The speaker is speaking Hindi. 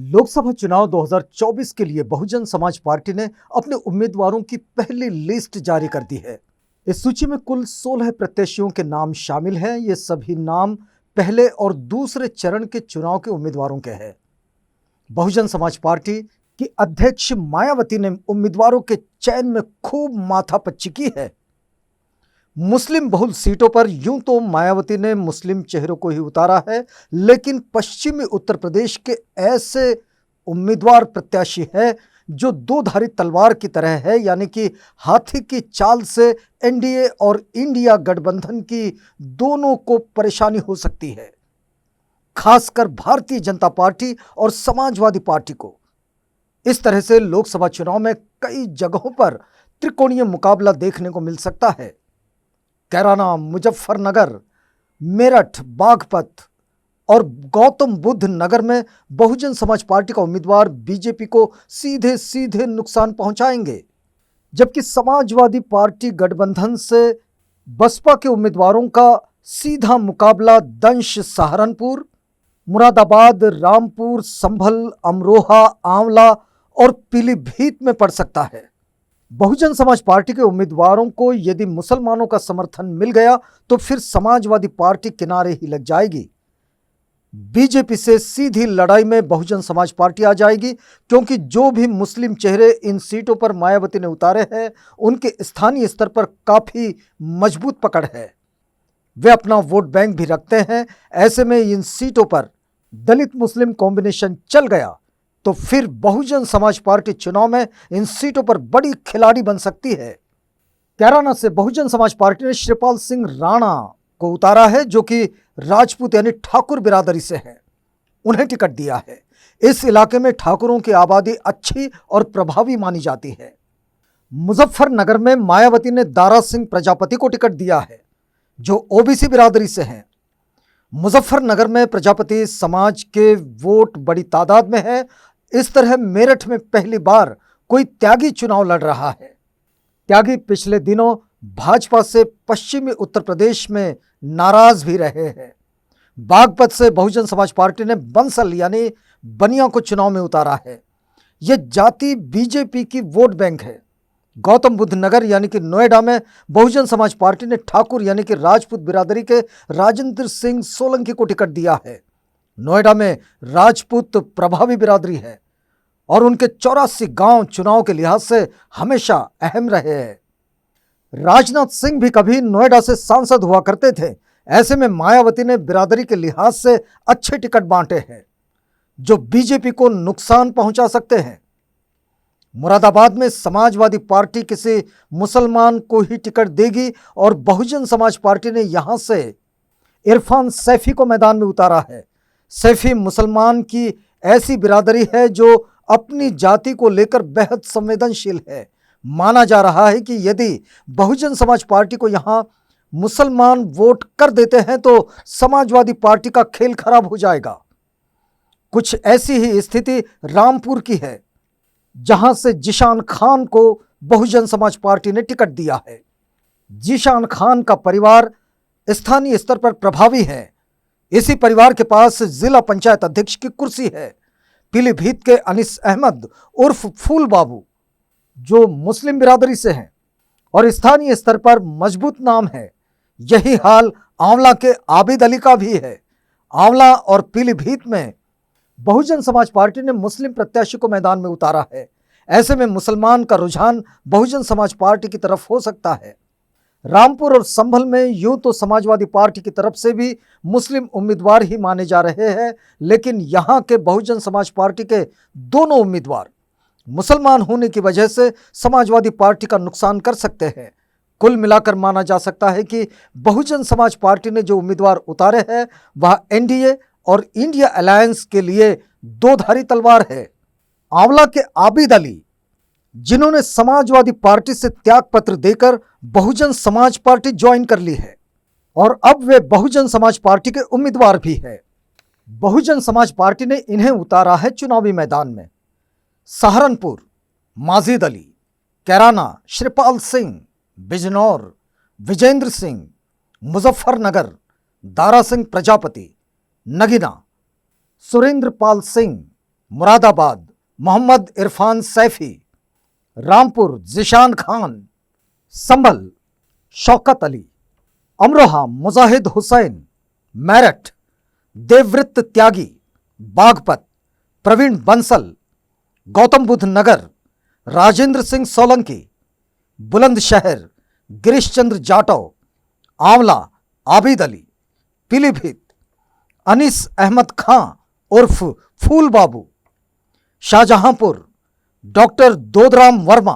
लोकसभा चुनाव 2024 के लिए बहुजन समाज पार्टी ने अपने उम्मीदवारों की पहली लिस्ट जारी कर दी है। इस सूची में कुल 16 प्रत्याशियों के नाम शामिल हैं। ये सभी नाम पहले और दूसरे चरण के चुनाव के उम्मीदवारों के हैं। बहुजन समाज पार्टी की अध्यक्ष मायावती ने उम्मीदवारों के चयन में खूब माथापच्ची की है। मुस्लिम बहुल सीटों पर यूं तो मायावती ने मुस्लिम चेहरों को ही उतारा है, लेकिन पश्चिमी उत्तर प्रदेश के ऐसे उम्मीदवार प्रत्याशी है जो दो धारी तलवार की तरह है, यानी कि हाथी की चाल से एनडीए और इंडिया गठबंधन की दोनों को परेशानी हो सकती है, खासकर भारतीय जनता पार्टी और समाजवादी पार्टी को। इस तरह से लोकसभा चुनाव में कई जगहों पर त्रिकोणीय मुकाबला देखने को मिल सकता है। कैराना, मुजफ्फरनगर, मेरठ, बागपत और गौतम बुद्ध नगर में बहुजन समाज पार्टी का उम्मीदवार बीजेपी को सीधे सीधे नुकसान पहुंचाएंगे, जबकि समाजवादी पार्टी गठबंधन से बसपा के उम्मीदवारों का सीधा मुकाबला दंश, सहारनपुर, मुरादाबाद, रामपुर, संभल, अमरोहा, आंवला और पीलीभीत में पड़ सकता है। बहुजन समाज पार्टी के उम्मीदवारों को यदि मुसलमानों का समर्थन मिल गया तो फिर समाजवादी पार्टी किनारे ही लग जाएगी। बीजेपी से सीधी लड़ाई में बहुजन समाज पार्टी आ जाएगी, क्योंकि जो भी मुस्लिम चेहरे इन सीटों पर मायावती ने उतारे हैं उनके स्थानीय स्तर पर काफी मजबूत पकड़ है। वे अपना वोट बैंक भी रखते हैं। ऐसे में इन सीटों पर दलित मुस्लिम कॉम्बिनेशन चल गया तो फिर बहुजन समाज पार्टी चुनाव में इन सीटों पर बड़ी खिलाड़ी बन सकती है। कैराना से बहुजन समाज पार्टी ने श्रीपाल सिंह राणा को उतारा है, जो कि राजपूत यानी ठाकुर बिरादरी से हैं। उन्हें टिकट दिया है। इस इलाके में ठाकुरों की आबादी अच्छी और प्रभावी मानी जाती है। मुजफ्फरनगर में मायावती ने दारा सिंह प्रजापति को टिकट दिया है, जो ओबीसी बिरादरी से हैं। मुजफ्फरनगर में प्रजापति समाज के वोट बड़ी तादाद में है। इस तरह मेरठ में पहली बार कोई त्यागी चुनाव लड़ रहा है। त्यागी पिछले दिनों भाजपा से पश्चिमी उत्तर प्रदेश में नाराज भी रहे हैं। बागपत से बहुजन समाज पार्टी ने बंसल यानी बनिया को चुनाव में उतारा है। यह जाति बीजेपी की वोट बैंक है। गौतम बुद्ध नगर यानी कि नोएडा में बहुजन समाज पार्टी ने ठाकुर यानी कि राजपूत बिरादरी के राजेंद्र सिंह सोलंकी को टिकट दिया है। नोएडा में राजपूत प्रभावी बिरादरी है और उनके 84 गांव चुनाव के लिहाज से हमेशा अहम रहे हैं। राजनाथ सिंह भी कभी नोएडा से सांसद हुआ करते थे। ऐसे में मायावती ने बिरादरी के लिहाज से अच्छे टिकट बांटे हैं, जो बीजेपी को नुकसान पहुंचा सकते हैं। मुरादाबाद में समाजवादी पार्टी किसी मुसलमान को ही टिकट देगी और बहुजन समाज पार्टी ने यहां से इरफान सैफी को मैदान में उतारा है। सैफी मुसलमान की ऐसी बिरादरी है जो अपनी जाति को लेकर बेहद संवेदनशील है। माना जा रहा है कि यदि बहुजन समाज पार्टी को यहां मुसलमान वोट कर देते हैं तो समाजवादी पार्टी का खेल खराब हो जाएगा। कुछ ऐसी ही स्थिति रामपुर की है, जहां से जिशान खान को बहुजन समाज पार्टी ने टिकट दिया है। जिशान खान का परिवार स्थानीय स्तर पर प्रभावी है। इसी परिवार के पास जिला पंचायत अध्यक्ष की कुर्सी है। पीलीभीत के अनीस अहमद उर्फ फूल बाबू, जो मुस्लिम बिरादरी से हैं और स्थानीय स्तर पर मजबूत नाम है। यही हाल आंवला के आबिद अली का भी है। आंवला और पीलीभीत में बहुजन समाज पार्टी ने मुस्लिम प्रत्याशी को मैदान में उतारा है। ऐसे में मुसलमान का रुझान बहुजन समाज पार्टी की तरफ हो सकता है। रामपुर और संभल में यूं तो समाजवादी पार्टी की तरफ से भी मुस्लिम उम्मीदवार ही माने जा रहे हैं, लेकिन यहां के बहुजन समाज पार्टी के दोनों उम्मीदवार मुसलमान होने की वजह से समाजवादी पार्टी का नुकसान कर सकते हैं। कुल मिलाकर माना जा सकता है कि बहुजन समाज पार्टी ने जो उम्मीदवार उतारे हैं वह एनडीए और इंडिया अलायंस के लिए दो धारी तलवार है। आंवला के आबिद अली, जिन्होंने समाजवादी पार्टी से त्याग पत्र देकर बहुजन समाज पार्टी ज्वाइन कर ली है और अब वे बहुजन समाज पार्टी के उम्मीदवार भी है। बहुजन समाज पार्टी ने इन्हें उतारा है चुनावी मैदान में। सहारनपुर माजिद अली, कैराना श्रीपाल सिंह, बिजनौर विजेंद्र सिंह, मुजफ्फरनगर दारा सिंह प्रजापति, नगीना सुरेंद्र पाल सिंह, मुरादाबाद मोहम्मद इरफान सैफी, रामपुर जिशान खान, संभल शौकत अली, अमरोहा मुजाहिद हुसैन, मेरठ देवव्रत त्यागी, बागपत प्रवीण बंसल, गौतम बुद्ध नगर राजेंद्र सिंह सोलंकी, बुलंदशहर गिरीश चंद्र जाटव, आंवला आबिद अली, पीलीभीत अनीस अहमद खां उर्फ फूल बाबू, शाहजहांपुर डॉक्टर दोदराम वर्मा,